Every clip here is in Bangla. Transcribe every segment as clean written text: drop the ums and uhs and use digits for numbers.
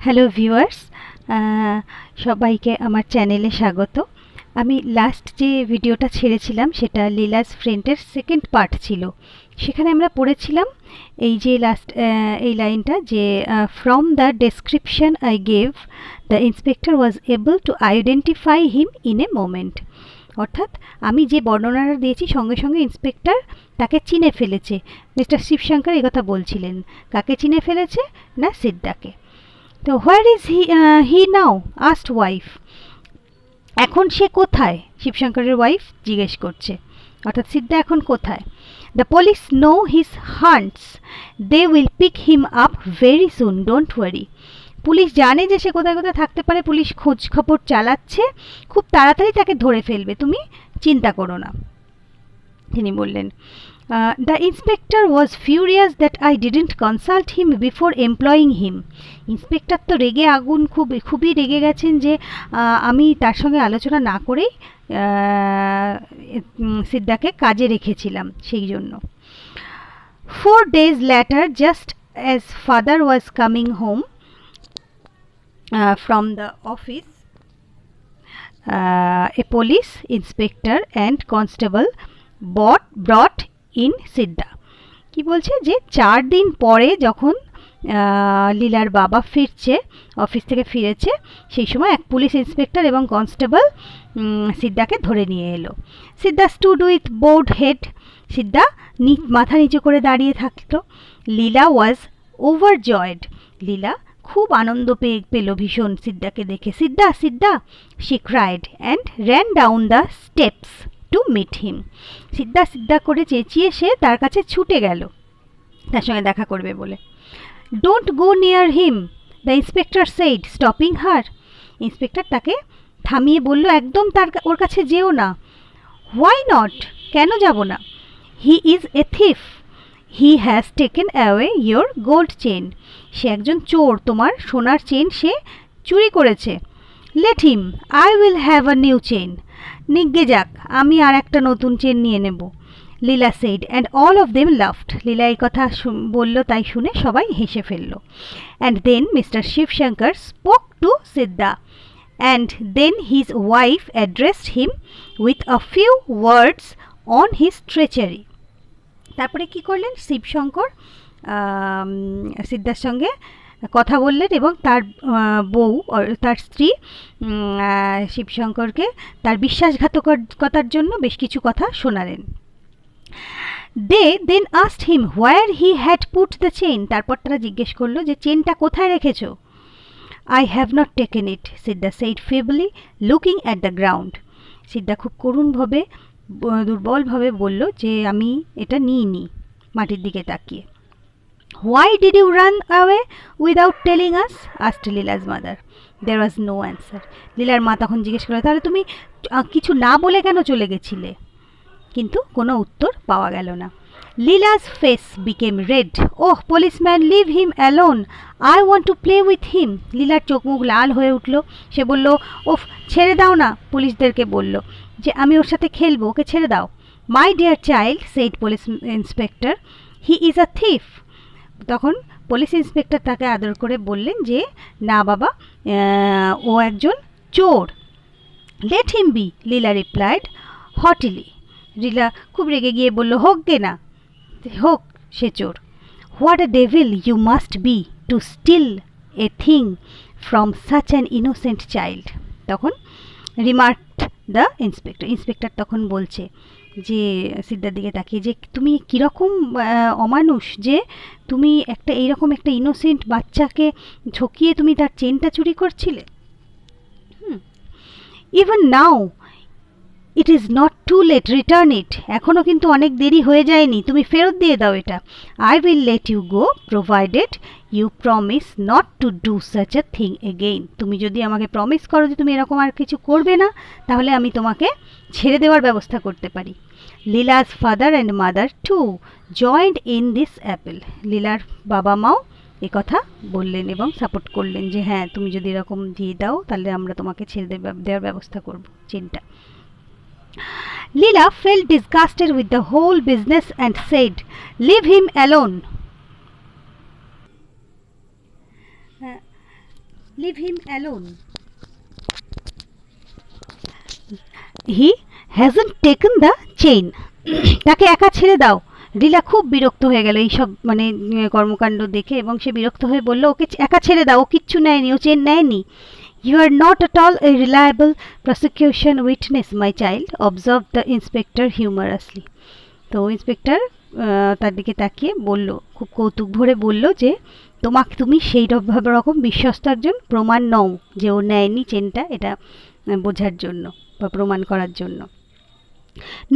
হ্যালো ভিউয়ার্স, সবাইকে আমার চ্যানেলে স্বাগত। আমি লাস্ট যে ভিডিওটা ছেড়েছিলাম সেটা লীলাস ফ্রেন্ডের সেকেন্ড পার্ট ছিল। সেখানে আমরা পড়েছিলাম এই যে এই লাইনটা যে from the description I gave the inspector was able to identify him in a moment. অর্থাৎ আমি যে বর্ণনাটা দিয়েছি সঙ্গে সঙ্গে ইন্সপেক্টর তাকে চিনে ফেলেছে। মিস্টার শিবশঙ্কর এই কথা বলছিলেন। কাকে চিনে ফেলেছে? না, সিদ্ধাকে। তো where is he now asked wife. এখন সে কোথায়? শিবশঙ্করের ওয়াইফ জিজ্ঞেস করছে, অর্থাৎ সিদ্ধা এখন কোথায়? The police know his haunts, they will pick him up very soon, don't worry. Police জানে যে সে কোথায় কোথায় থাকতে পারে, পুলিশ খোঁজ খবর চালাচ্ছে, খুব তাড়াতাড়ি তাকে ধরে ফেলবে, তুমি চিন্তা করো না। তিনি বললেন, the inspector was furious that I didn't consult him before employing him. Inspector তো রেগে আগুন, খুবই রেগে গেছেন যে আমি তার সঙ্গে আলোচনা না করেই সিদ্ধাকে কাজে রেখেছিলাম, সেই জন্য। 4 days later, just as father was coming home from the office, a police inspector and constable brought in সিদ্ধা। কি বলছে যে 4 দিন পরে যখন লীলার বাবা ফিরছে, অফিস থেকে ফিরেছে, সেই সময় এক পুলিশ ইন্সপেক্টর এবং কনস্টেবল সিদ্ধাকে ধরে নিয়ে এলো। সিদ্ধা স্টুড উইথ বোর্ড হেড। সিদ্ধা মাথা নিচু করে দাঁড়িয়ে থাকতো। লীলা ওয়াজ ওভারজয়েড। লীলা খুব আনন্দ পেল ভীষণ সিদ্ধাকে দেখে। Siddha, Siddha, she cried and ran down the steps to meet him. Siddha, Siddha করে চেঁচিয়ে সে তার কাছে ছুটে গেল তার সঙ্গে দেখা করবে বলে। Don't go near him, the inspector said, stopping her. Inspector তাকে থামিয়ে বলল, একদম ওর কাছে যেও না। Why not? কেন যাব না? He is a thief, he has taken away your gold chain. সে একজন চোর, তোমার সোনার চেন সে চুরি করেছে। Let him, I will have a new chain. নিজ্ঞে যাক, আমি আর একটা নতুন চেন নিয়ে নেব। Leela said and all of them laughed. Leela এই কথা বলল, তাই শুনে সবাই হেসে ফেলল। And then mister Shivshankar spoke to Siddha, and then his wife addressed him with a few words on his treachery. তারপরে কি করলেন? শিবশঙ্কর সিদ্ধার সঙ্গে কথা বললেন এবং তার বউ, তার স্ত্রী শিবশঙ্করকে তার বিশ্বাসঘাতকতার জন্য বেশ কিছু কথা শোনালেন। They then asked him where he had put the chain. তারপর তারা জিজ্ঞেস করলো যে চেনটা কোথায় রেখেছো? I have not taken it, Siddha said feebly, looking at the ground. Siddha খুব করুণভাবে, দুর্বলভাবে বলল যে আমি এটা নিইনি, মাটির দিকে তাকিয়ে। Why did you run away without telling us? Asked Leela's mother. There was no answer. লীলার মা তখন জিজ্ঞেস করলো, তাহলে তুমি কিছু না বলে কেন চলে গেছিলে? কিন্তু কোনো উত্তর পাওয়া গেল না। Leela's face became red. Oh policeman, leave him alone, I want to play with him. লীলার চোখ মুখ লাল হয়ে উঠল। সে বলল, ওফ, ছেড়ে দাও না। পুলিশদেরকে বলল যে আমি ওর সাথে খেলবো, ওকে ছেড়ে দাও। My dear child, said police inspector, he is a thief. তখন পুলিশ ইন্সপেক্টর তাকে আদর করে বললেন যে না বাবা, ও একজন চোর। লেট হিম বি, লীলা রিপ্লাইড হটিলি। লীলা খুব রেগে গিয়ে বলল, হোক গে না, হোক সে চোর। What a devil you must be to steal a thing from such an innocent child. তখন রিমার্কড দ্য ইন্সপেক্টর। ইন্সপেক্টর তখন বলছে যে সিদ্ধার দিকে তাকিয়ে যে তুমি কীরকম অমানুষ যে তুমি এইরকম একটা ইনোসেন্ট বাচ্চাকে ঠকিয়ে তুমি তার চেনটা চুরি করছিলে। Even now it is not too late, return it. এখনও কিন্তু অনেক দেরি হয়ে যায়নি, তুমি ফেরত দিয়ে দাও এটা। I will let you go provided you promise not to do such a thing again. তুমি যদি আমাকে প্রমিস করো যে তুমি এরকম আর কিছু করবে না, তাহলে আমি তোমাকে ছেড়ে দেওয়ার ব্যবস্থা করতে পারি। Leela's father and mother to joined in this Apple. লীলার বাবা মাও কথা বললেন এবং সাপোর্ট করলেন যে হ্যাঁ, তুমি যদি এরকম দিয়ে দাও তাহলে আমরা তোমাকে ছেড়ে দেওয়ার ব্যবস্থা করব চেনটা। Leela felt disgusted with the whole business and said, "Leave him alone." Leave him alone. He hasn't taken the chain. তাকে একা ছেড়ে দাও। লীলা খুব বিরক্ত হয়ে গেল এইসব মানে কর্মকাণ্ড দেখে, এবং সে বিরক্ত হয়ে বলল, ওকে একা ছেড়ে দাও, ও কিচ্ছু নেয়নি, ও চেন নেয়নি। You are not at all a reliable prosecution witness my child, observed the inspector humorously. তো ইন্সপেক্টর তার দিকে তাকিয়ে বলল, খুব কৌতুক ভরে বলল যে তুমি সেই রকম বিশ্বস্ত একজন প্রমাণ নও যে ও নেয়নি চেনটা, এটা বোঝার জন্য বা প্রমাণ করার জন্য।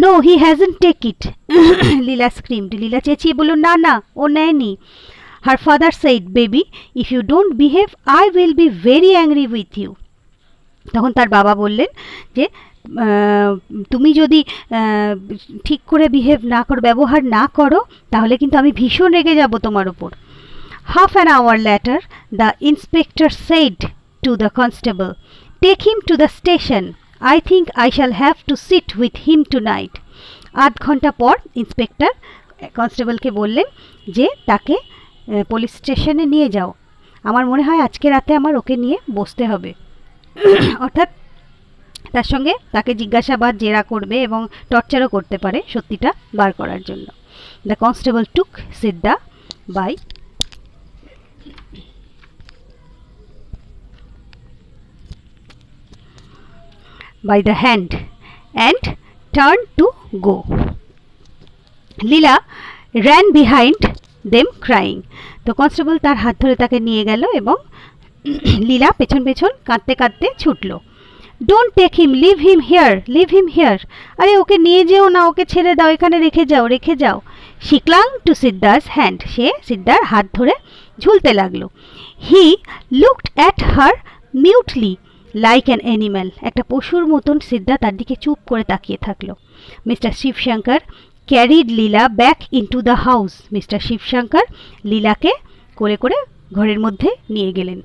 No he hasn't take it, Leela screamed. Leela চেঁচিয়ে বলল, না না, ও নেয়নি। Her father said, baby if you don't behave I will be very angry with you. তখন তার বাবা বললেন যে তুমি যদি ঠিক করে বিহেভ না করো, ব্যবহার না করো, তাহলে কিন্তু আমি ভীষণ রেগে যাব তোমার উপর। Half an hour later the inspector said to the constable, take him to the station, I think I shall have to sit with him tonight. আধ ঘন্টা পর ইন্সপেক্টর কনস্টেবলকে বললেন যে তাকে পুলিশ স্টেশনে নিয়ে যাও, আমার মনে হয় আজকে রাতে আমার ওকে নিয়ে বসতে হবে। অর্থাৎ তার সঙ্গে তাকে জিজ্ঞাসাবাদ জেরা করবে এবং টর্চারও করতে পারে সত্যিটা বার করার জন্য। The constable took Siddha by the hand and turned to go. Leela ran behind them crying. তো কনস্টেবল তার হাত ধরে তাকে নিয়ে গেল এবং লীলা পেছন পেছন কাঁদতে কাঁদতে ছুটল। Don't take him, leave him here, leave him here. আরে ওকে নিয়ে যেও না, ওকে ছেড়ে দাও, এখানে রেখে যাও, রেখে যাও। She clung to Siddha's hand, সে সিদ্ধার হাত ধরে ঝুলতে লাগলো। He looked at her mutely like an animal, একটা পশুর মতন সিদ্ধা তার দিকে চুপ করে তাকিয়ে থাকলো। Mister Shivshankar carried Leela back into the house, mister Shivshankar লীলাকে কোলে করে ঘরের মধ্যে নিয়ে গেলেন।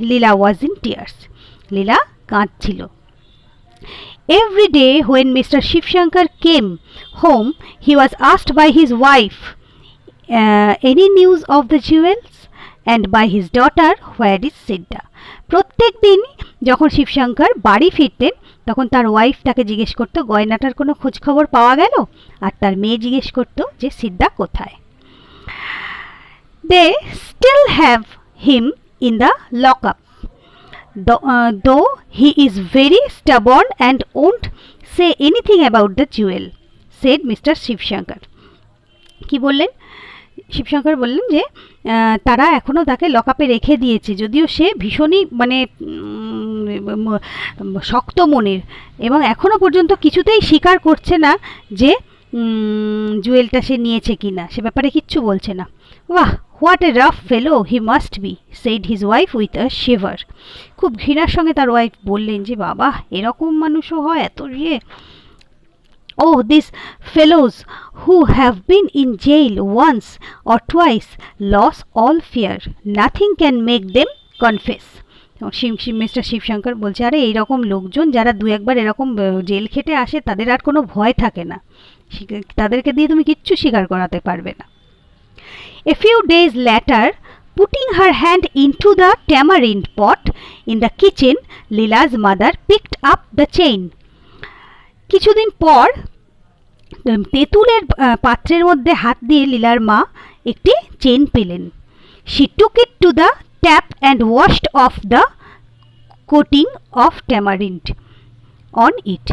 লীলা ওয়াজ ইন টিয়ার্স, লীলা কাঁদছিল। Every day when mister Shivshankar came home he was asked by his wife any news of the jewels and by his daughter where is Siddha. প্রত্যেক দিন যখন শিবশঙ্কর বাড়ি ফিরতেন তখন তার ওয়াইফ তাকে জিজ্ঞেস করতো গয়নাটার কোনো খোঁজখবর পাওয়া গেল, আর তার মেয়ে জিজ্ঞেস করতো যে সিদ্ধা কোথায়। They still have him in the lock up, though he is very stubborn and won't say anything about the jewel, said mister Shivshankar. কি বললেন? শিবশঙ্কর বললেন যে তারা এখনও তাকে লকআপে রেখে দিয়েছে, যদিও সে ভীষণই মানে শক্ত মনের এবং এখনও পর্যন্ত কিছুতেই স্বীকার করছে না যে জুয়েলটা সে নিয়েছে কিনা, সে ব্যাপারে কিচ্ছু বলছে না। বাহ, what a rough fellow he must be, said his wife with a shiver. খুব ঘৃণার সঙ্গে তার ওয়াইফ বললেন যে বাবা, এরকম মানুষও হয়, এত ইয়ে। Oh, these fellows who have been in jail once or twice lose all fear. Nothing can make them confess. Mister Shivshankar বলছে, আরে এইরকম লোকজন যারা দু একবার এরকম জেল খেটে আসে তাদের আর কোনো ভয় থাকে না, তাদেরকে দিয়ে তুমি কিচ্ছু স্বীকার করাতে পারবে না। A few days later, putting her hand into the tamarind pot in the kitchen, Leela's mother picked up the chain. কিছুদিন পর তেঁতুলের পাত্রের মধ্যে হাত দিয়ে লীলার মা একটি চেন পেলেন। She took it to the tap and washed off the coating of tamarind on it.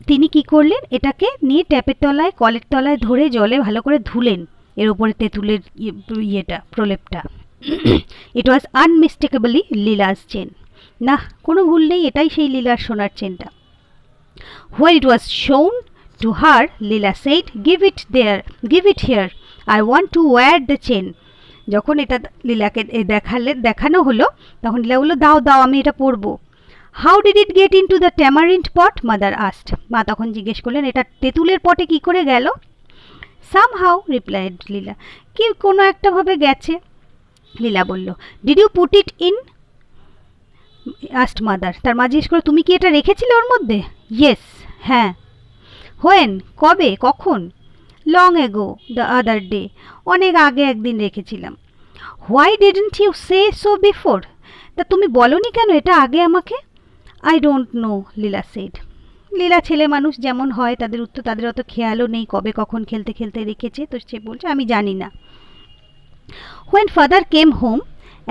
তিনি কি করলেন, এটাকে নিয়ে ট্যাপের তলায় কলের তলায় ধরে জলে ভালো করে ধুলেন এর উপরে তেঁতুলের ইয়েটা প্রলেপটা। ইট ওয়াজ আনমিস্টেকেবলি লীলাস চেন। না, কোনো ভুল নেই, এটাই সেই লীলার সোনার চেনটা। When it was shown to her, Leela said, "Give it there, give it here. I want to wear the chain." যখন এটা লীলাকে দেখানো হলো তখন লীলা বলল, দাও দাও, আমি এটা পরবো। How did it get into the tamarind pot? Mother asked. মা তখন জিজ্ঞেস করলেন, এটা তেঁতুলের পটে কি করে গেল? Somehow, replied Leela. কি কোনো একটা ভাবে গেছে, লীলা বলল। Did you put it in? asked mother. তার মা জিজ্ঞেস করলো, তুমি কি এটা রেখেছিলে ওর মধ্যে? Yes, হ্যাঁ। When? কবে, কখন? Long ago, the other day. অনেক আগে একদিন রেখেছিলাম। Why didn't you say so before? তা তুমি বলনি কেন এটা আগে আমাকে? I don't know, Leela said. Leela ছেলে মানুষ যেমন হয়, তাদের উত্তর, তাদের অত খেয়ালও নেই কবে কখন খেলতে খেলতে রেখেছে, তো সে বলছে আমি জানি না। When father came home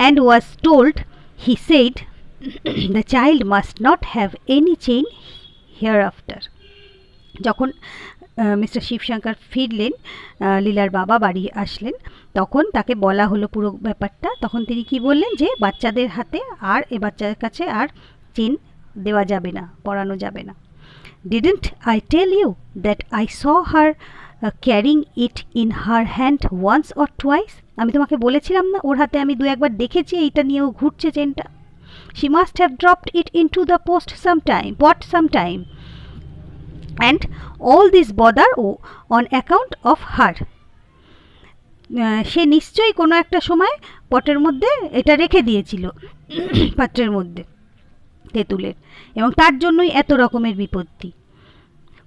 and was told, he said, the child must not have any chain hereafter. যখন মিস্টার শিবশঙ্কর ফিরলেন, লীলার বাবা বাড়ি আসলেন, তখন তাকে বলা হলো পুরো ব্যাপারটা। তখন তিনি কি বললেন যে বাচ্চাদের হাতে আর এ বাচ্চাদের কাছে আর চেন দেওয়া যাবে না, পরানো যাবে না। Didn't I tell you that I saw her carrying it in her hand once or twice? আমি তোমাকে বলেছিলাম না ওর হাতে আমি দু একবার দেখেছি এইটা নিয়ে ও ঘুরছে চেনটা। She must have dropped it into the post sometime. And all this bother on account of her. সে নিশ্চয়ই কোনো একটা সময় পটের মধ্যে এটা রেখে দিয়েছিল, পাত্রের মধ্যে তেঁতুলের, এবং তার জন্যই এত রকমের বিপত্তি।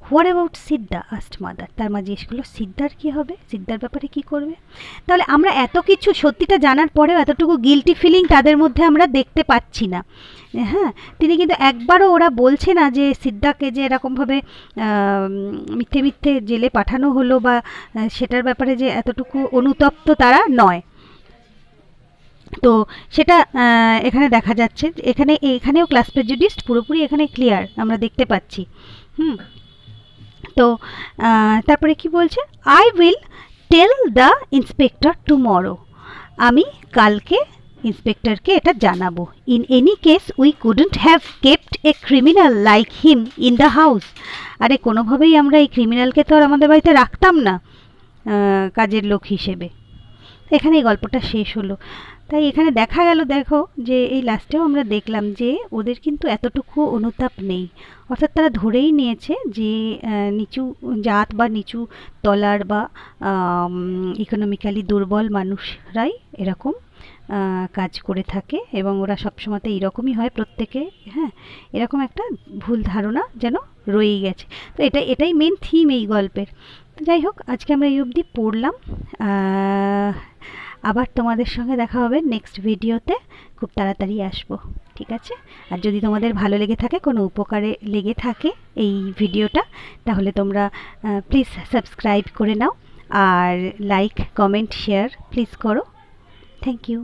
What about Siddha, asked mother. তার মা জিজ্ঞেস করলো সিদ্ধার কী হবে, সিদ্ধার ব্যাপারে কী করবে? তাহলে আমরা এত কিছু সত্যিটা জানার পরেও এতটুকু গিল্টি ফিলিং তাদের মধ্যে আমরা দেখতে পাচ্ছি না। হ্যাঁ, তিনি কিন্তু একবারও ওরা বলছে না যে সিদ্ধাকে যে এরকমভাবে মিথ্যে মিথ্যে জেলে পাঠানো হলো বা সেটার ব্যাপারে যে এতটুকু অনুতপ্ত তারা নয়। তো সেটা এখানে দেখা যাচ্ছে, এখানেও ক্লাস প্রেজুডিসড পুরোপুরি এখানে ক্লিয়ার আমরা দেখতে পাচ্ছি। তো তারপরে কি বলছে, I will tell the inspector tomorrow. আমি কালকে ইন্সপেক্টরকে এটা জানাবো। In any case we couldn't have kept a criminal like him in the house. আরে কোনোভাবেই আমরা এই ক্রিমিনালকে তো আর আমাদের বাড়িতে রাখতাম না কাজের লোক হিসেবে। এখানে এই গল্পটা শেষ হলো। তাই এখানে দেখা গেল, দেখো যে এই লাস্টেও আমরা দেখলাম যে ওদের কিন্তু এতটুকু অনুতাপ নেই, অর্থাৎ তারা ধরেই নিয়েছে যে নিচু জাত বা নিচু তলার বা ইকোনমিক্যালি দুর্বল মানুষরাই এরকম কাজ করে থাকে, এবং ওরা সবসময়তে এইরকমই হয় প্রত্যেকে। হ্যাঁ, এরকম একটা ভুল ধারণা যেন রয়েই গেছে। তো এটাই মেন থিম এই গল্পের। তো যাই হোক, আজকে আমরা এই অবধি পড়লাম। আবার তোমাদের সঙ্গে দেখা হবে নেক্সট ভিডিওতে, খুব তাড়াতাড়ি আসবো, ঠিক আছে? আর যদি তোমাদের ভালো লেগে থাকে, কোনো উপকারে লেগে থাকে এই ভিডিওটা, তাহলে তোমরা প্লিজ সাবস্ক্রাইব করে নাও, আর লাইক কমেন্ট শেয়ার প্লিজ করো। Thank you.